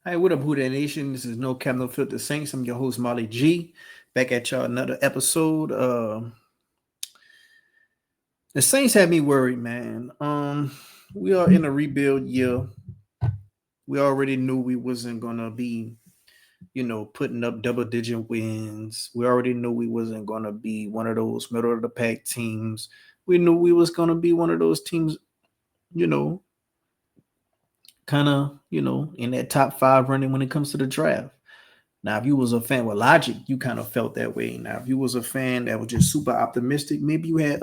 Hey, what up, Who That Nation? This is No Cap No Filter Saints. I'm your host, Molly G. Back at y'all another episode. The Saints had me worried, man. We are in a rebuild year. We already knew we wasn't gonna be, putting up double-digit wins. We already knew we wasn't gonna be one of those middle of the pack teams. We knew we was gonna be one of those teams, you know, kind of, in that top five running when it comes to the draft. Now, if you was a fan with logic, you kind of felt that way. Now, if you was a fan that was just super optimistic, maybe you had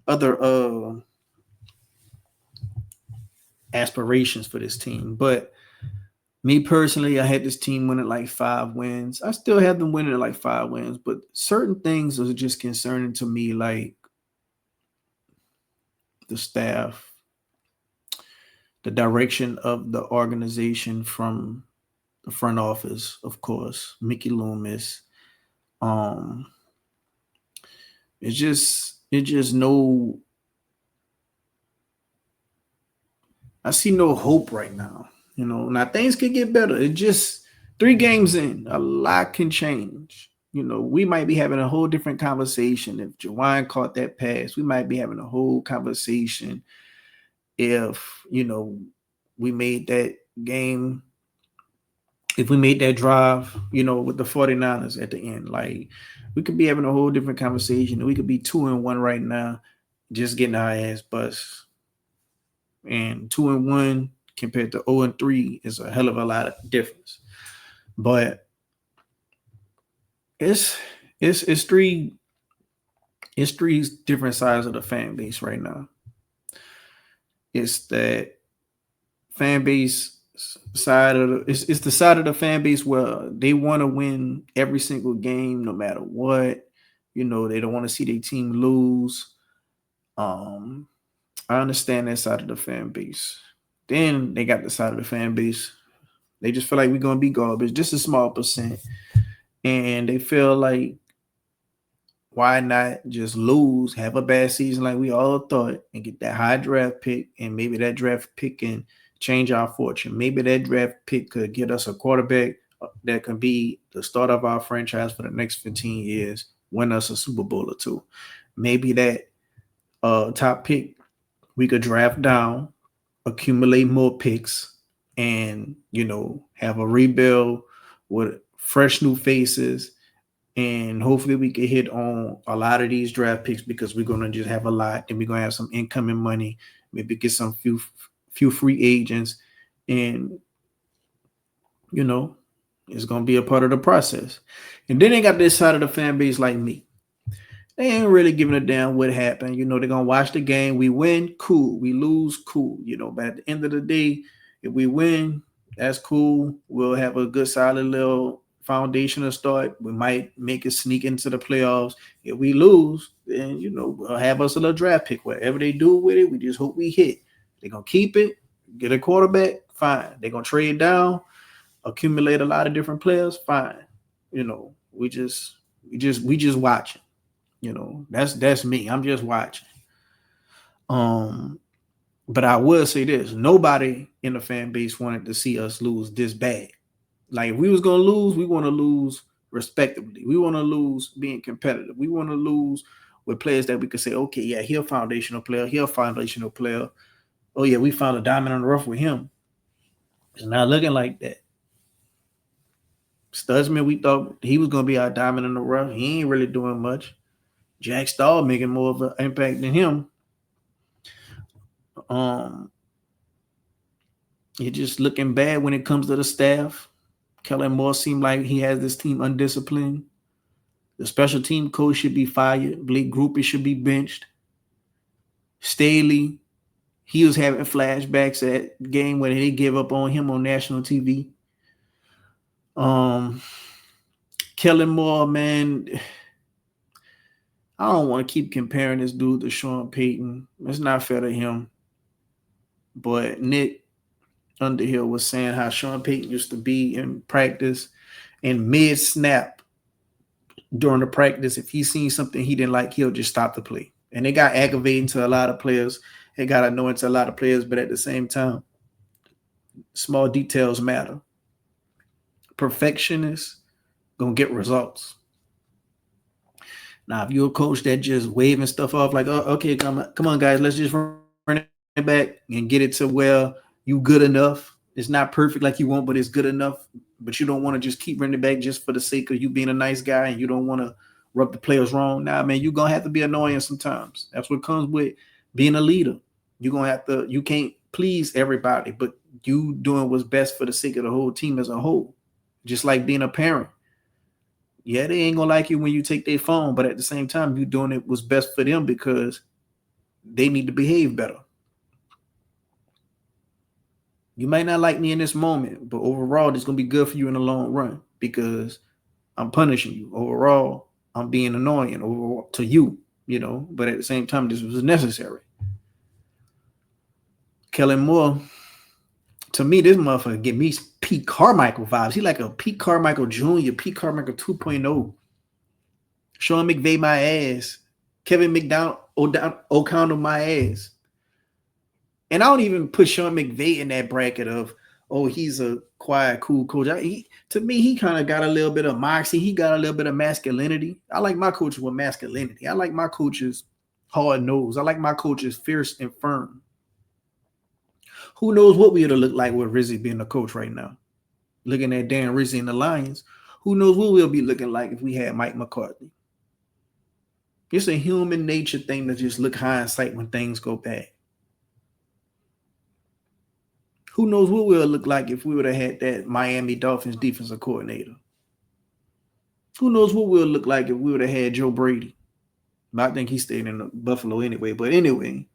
other aspirations for this team. But me personally, I had this team winning like 5 wins. I still have them winning like 5 wins, but certain things are just concerning to me, like the staff, the direction of the organization from the front office, of course, Mickey Loomis. Um, it's just no. I see no hope right now. Now things could get better. It just 3 games in, a lot can change. We might be having a whole different conversation if Jawan caught that pass. We might be having a whole conversation if, we made that game, if we made that drive, with the 49ers at the end. Like, we could be having a whole different conversation. We could be 2-1 right now, just getting our ass bust. And 2-1 compared to 0-3 is a hell of a lot of difference. But it's it's three different sides of the fan base right now. It's that fan base side of it's the side of the fan base where they want to win every single game no matter what. They don't want to see their team lose. Um, I understand that side of the fan base. Then they got the side of the fan base. They just feel like we're gonna be garbage, just a small percent, and they feel like why not just lose, have a bad season like we all thought, and get that high draft pick, and maybe that draft pick can change our fortune. Maybe that draft pick could get us a quarterback that can be the start of our franchise for the next 15 years, win us a Super Bowl or two. Maybe that top pick we could draft down, accumulate more picks, and have a rebuild with fresh new faces, and hopefully we can hit on a lot of these draft picks because we're gonna just have a lot, and we're gonna have some incoming money, maybe get some few free agents, and you know it's gonna be a part of the process. And then they got this side of the fan base like me. They ain't really giving a damn what happened. They're gonna watch the game. We win, cool. We lose, cool. But at the end of the day, if we win, that's cool. We'll have a good solid little foundation to start. We might make it sneak into the playoffs. If we lose, then we'll have us a little draft pick. Whatever they do with it, we just hope we hit. They're gonna keep it, get a quarterback, fine. They're gonna trade down, accumulate a lot of different players, fine. We just watching. That's me. I'm just watching. Um, but I will say this: nobody in the fan base wanted to see us lose this bad. Like, if we was gonna lose, we want to lose respectively. We want to lose being competitive. We want to lose with players that we could say, okay, yeah, he'll foundational player, he'll foundational player. Oh yeah, we found a diamond in the rough with him. It's not looking like that. Studsman, we thought he was gonna be our diamond in the rough. He ain't really doing much. Jack Stahl making more of an impact than him. Um, it's just looking bad when it comes to the staff. Kellen Moore seemed like he has this team undisciplined. The special team coach should be fired. Blake Grupe should be benched. Staley, he was having flashbacks at game when they gave up on him on national TV. Kellen Moore, man, I don't want to keep comparing this dude to Sean Payton. It's not fair to him. But Nick Underhill was saying how Sean Payton used to be in practice, and mid snap during the practice, if he seen something he didn't like, he'll just stop the play. And it got aggravating to a lot of players. It got annoying to a lot of players, but at the same time, small details matter. perfectionist gonna get results. Now, if you're a coach that just waving stuff off like, oh, okay, come on, guys, let's just run it back and get it to where you good enough. It's not perfect like you want, but it's good enough. But you don't want to just keep running it back just for the sake of you being a nice guy, and you don't want to rub the players wrong. Nah, man, you're gonna have to be annoying sometimes. That's what comes with being a leader. You're gonna have to. You can't please everybody, but you doing what's best for the sake of the whole team as a whole. Just like being a parent. Yeah, they ain't gonna like you when you take their phone, but at the same time, you doing it what's best for them because they need to behave better. You might not like me in this moment, but overall, it's gonna be good for you in the long run because I'm punishing you. Overall, I'm being annoying overall to you, but at the same time, this was necessary. Kellen Moore, to me, this motherfucker give me Pete Carmichael vibes. He like a Pete Carmichael Jr., Pete Carmichael 2.0. Sean McVay my ass. Kevin O'Connell my ass. And I don't even put Sean McVay in that bracket of, oh, he's a quiet, cool coach. To me, he kind of got a little bit of moxie. He got a little bit of masculinity. I like my coaches with masculinity. I like my coaches hard nosed. I like my coaches fierce and firm. Who knows what we would have looked like with Rizzy being the coach right now? Looking at Dan Rizzy and the Lions, who knows what we'll be looking like if we had Mike McCarthy? It's a human nature thing to just look hindsight when things go bad. Who knows what we'll look like if we would have had that Miami Dolphins defensive coordinator? Who knows what we'll look like if we would have had Joe Brady? But I think he stayed in Buffalo anyway. But anyway,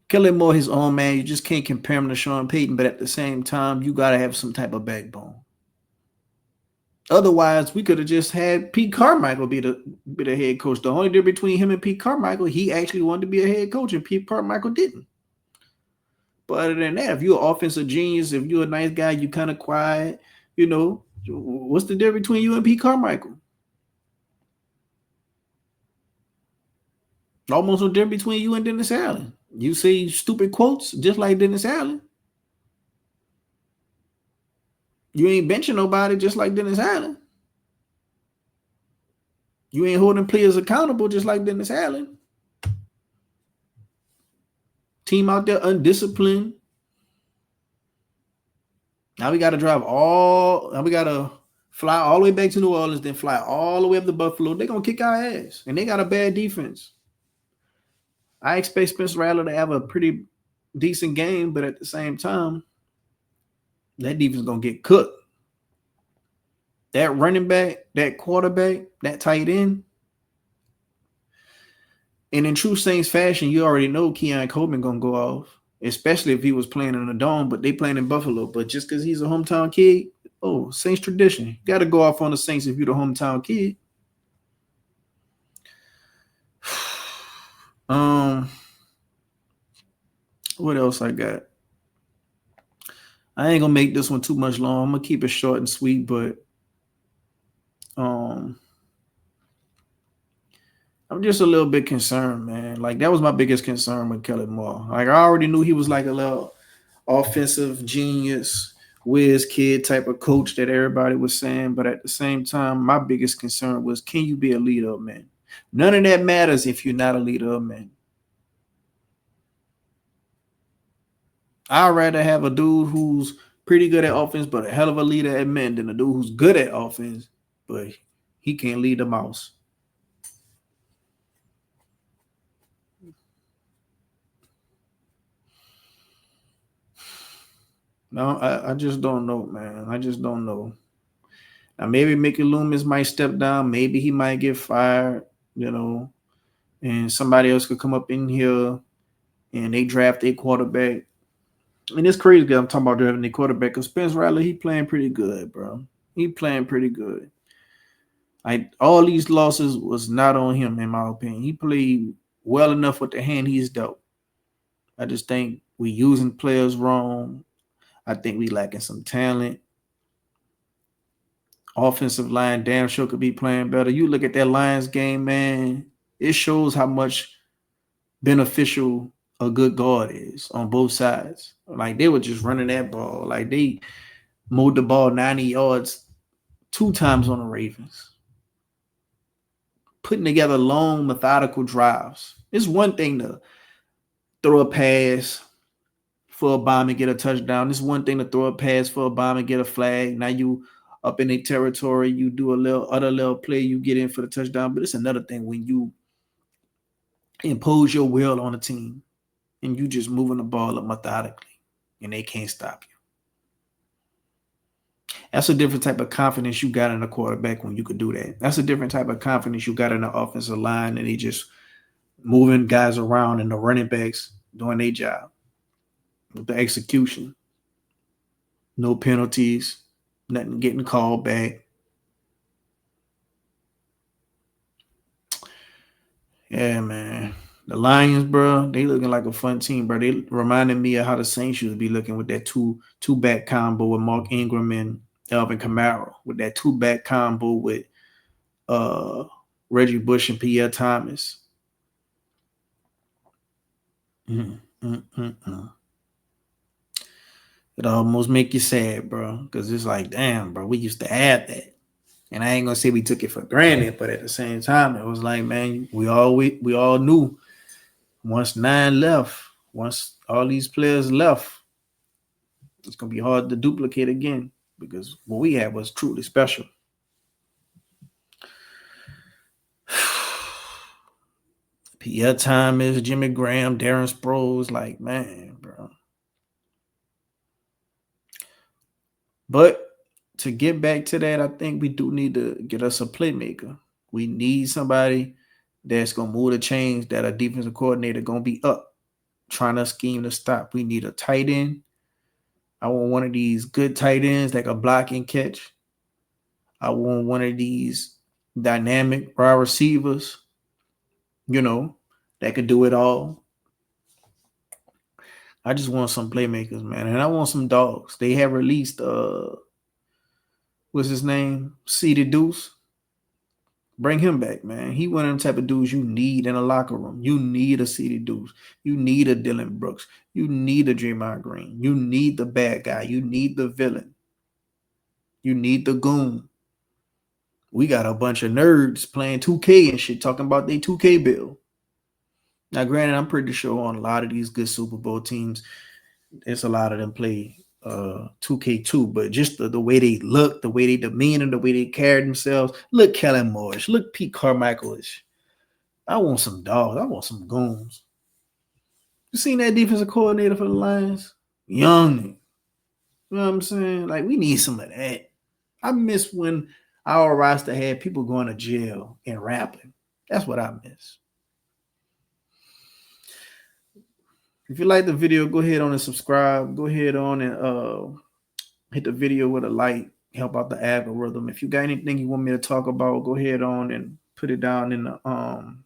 Kellen Moore, his own man, you just can't compare him to Sean Payton, but at the same time, you got to have some type of backbone. Otherwise, we could have just had Pete Carmichael be the head coach. The only difference between him and Pete Carmichael, he actually wanted to be a head coach, and Pete Carmichael didn't. But other than that, if you're an offensive genius, if you're a nice guy, you kind of quiet, what's the difference between you and Pete Carmichael? Almost no difference between you and Dennis Allen. You say stupid quotes just like Dennis Allen. You ain't benching nobody just like Dennis Allen. You ain't holding players accountable just like Dennis Allen. Team out there undisciplined. Now we got to now we got to fly all the way back to New Orleans, then fly all the way up to Buffalo. They're going to kick our ass. And they got a bad defense. I expect Spencer Rattler to have a pretty decent game, but at the same time, that defense is going to get cooked. That running back, that quarterback, that tight end. And in true Saints fashion, you already know Keon Coleman going to go off, especially if he was playing in the Dome, but they playing in Buffalo. But just because he's a hometown kid, Saints tradition. You got to go off on the Saints if you're the hometown kid. What else I got? I ain't gonna make this one too much long. I'm gonna keep it short and sweet, but I'm just a little bit concerned, man. Like that was my biggest concern with Kellen Moore. Like I already knew he was like a little offensive genius, whiz kid type of coach that everybody was saying, but at the same time, my biggest concern was, can you be a leader of men? None of that matters if you're not a leader of men. I'd rather have a dude who's pretty good at offense, but a hell of a leader at men than a dude who's good at offense, but he can't lead the mouse. No, I just don't know, man. I just don't know. Now, maybe Mickey Loomis might step down. Maybe he might get fired, and somebody else could come up in here and they draft a quarterback. And it's crazy because I'm talking about drafting a quarterback because Spencer Rattler, he playing pretty good, bro. He playing pretty good. All these losses was not on him, in my opinion. He played well enough with the hand he's dealt. I just think we using players wrong. I think we lacking some talent. Offensive line damn sure could be playing better. You look at that Lions game, man. it shows how much beneficial a good guard is on both sides. Like they were just running that ball. Like they mowed the ball 90 yards 2 times on the Ravens. Putting together long, methodical drives. It's one thing to throw a pass for a bomb and get a touchdown. It's one thing to throw a pass for a bomb and get a flag. Now you up in their territory, you do a little play, you get in for the touchdown. But it's another thing when you impose your will on a team and you just moving the ball up methodically and they can't stop you. That's a different type of confidence you got in a quarterback when you could do that. That's a different type of confidence you got in the offensive line and they just moving guys around and the running backs doing their job with the execution. No penalties, nothing getting called back. Yeah, man. The Lions, bro, they looking like a fun team, bro. They reminded me of how the Saints used to be looking with that two-back combo with Mark Ingram and Alvin Kamara, with that two-back combo with Reggie Bush and Pierre Thomas. It almost make you sad, bro, because it's like, damn, bro, we used to have that. And I ain't gonna say we took it for granted, but at the same time, it was like, man, we all knew once 9 left, once all these players left, it's gonna be hard to duplicate again because what we had was truly special. Pierre Thomas, Jimmy Graham, Darren Sproles, like, man, bro. But to get back to that, I think we do need to get us a playmaker. We need somebody that's going to move the chains, that a defensive coordinator going to be up, trying to scheme to stop. We need a tight end. I want one of these good tight ends that can block and catch. I want one of these dynamic wide receivers, that could do it all. I just want some playmakers, man. And I want some dogs. They have released, what's his name? Ceedee Deuce. Bring him back, man. He one of them type of dudes you need in a locker room. You need a Ceedee Deuce. You need a Dylan Brooks. You need a Draymond Green. You need the bad guy. You need the villain. You need the goon. We got a bunch of nerds playing 2K and shit, talking about their 2K bill. Now, granted, I'm pretty sure on a lot of these good Super Bowl teams, there's a lot of them play 2K2, but just the way they look, the way they demeanor, the way they carry themselves. Look, Kellen Moore, look, Pete Carmichael-ish. I want some dogs. I want some goons. You seen that defensive coordinator for the Lions? Young. You know what I'm saying? Like, we need some of that. I miss when our roster had people going to jail and rapping. That's what I miss. If you like the video, go ahead on and subscribe. Go ahead on and hit the video with a like. Help out the algorithm. If you got anything you want me to talk about, go ahead on and put it down in the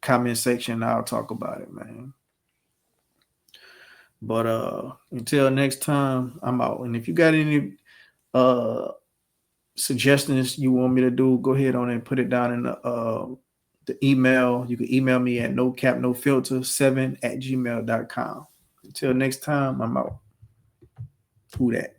comment section. I'll talk about it, man. But until next time, I'm out. And if you got any suggestions you want me to do, go ahead on and put it down in the email. You can email me at nocapnofilter7@gmail.com. Until next time, I'm out. Who that?